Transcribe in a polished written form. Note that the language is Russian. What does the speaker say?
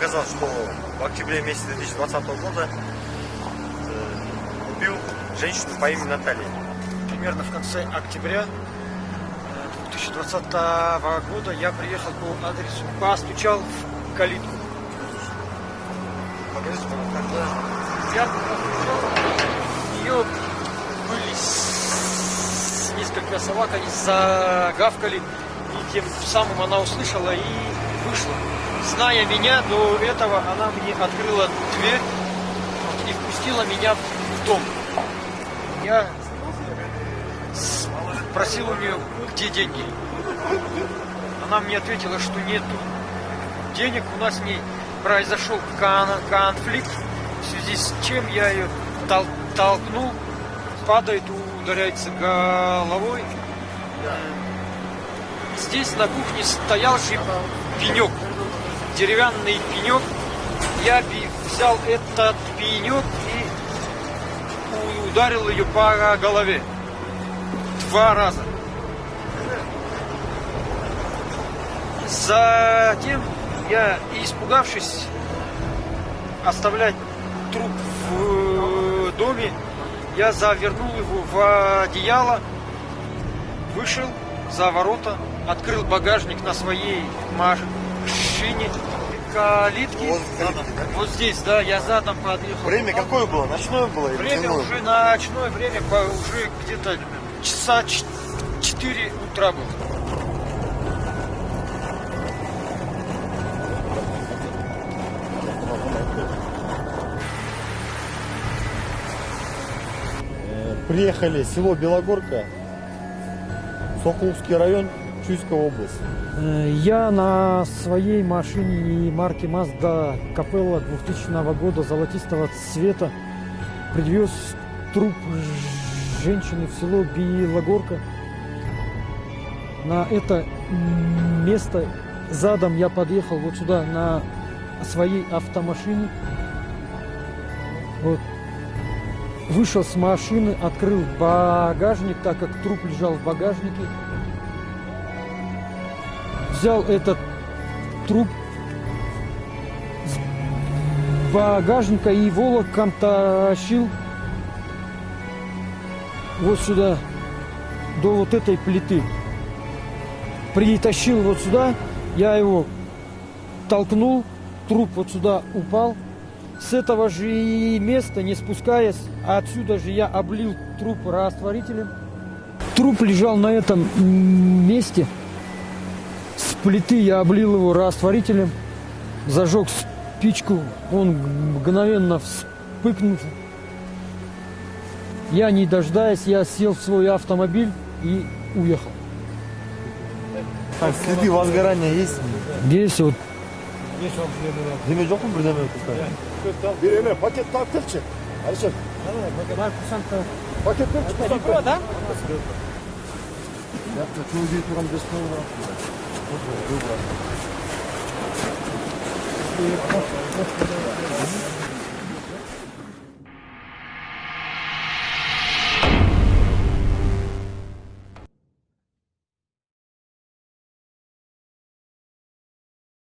оказалось, что в октябре месяце 2020 года убил женщину по имени Наталья. Примерно в конце октября 2020 года я приехал по адресу, постучал в калитку. Покажите, пожалуйста. Я постучал, у нее были несколько собак, они загавкали, и тем самым она услышала и вышла. Зная меня, до этого она мне открыла дверь и впустила меня в дом. Я спросил у нее, где деньги. Она мне ответила, что нету денег, у нас не произошел конфликт, в связи с чем я ее толкнул, падает, ударяется головой. Здесь на кухне стоял пенек, деревянный пенек. Я взял этот пенек и ударил ее по голове 2 раза. Затем я, испугавшись оставлять труп в доме, я завернул его в одеяло, вышел за ворота, открыл багажник на своей машине, калитки. Вот здесь, да, я задом подъехал. Время какое было? Ночное было? Время уже ночное время, уже где-то часа 4 утра было. Приехали в село Белогорка, Сокуловский район, Чуйская область. Я на своей машине марки Mazda Capella 2000 года золотистого цвета привез труп женщины в село Белогорка. На это место задом я подъехал вот сюда на своей автомашине. Вот. Вышел с машины, открыл багажник, так как труп лежал в багажнике. Взял этот труп с багажника и волоком тащил вот сюда, до вот этой плиты. Притащил вот сюда, я его толкнул, труп вот сюда упал. С этого же места, не спускаясь, отсюда же я облил труп растворителем. Труп лежал на этом месте. С плиты я облил его растворителем, зажег спичку, он мгновенно вспыхнул. Я, не дожидаясь, я сел в свой автомобиль и уехал. Так, следы возгорания есть? Здесь вот. Деме жоқ mu birden Bir ele paket tartılçı. Alişer. Paketler çıkıyor. Да? Çok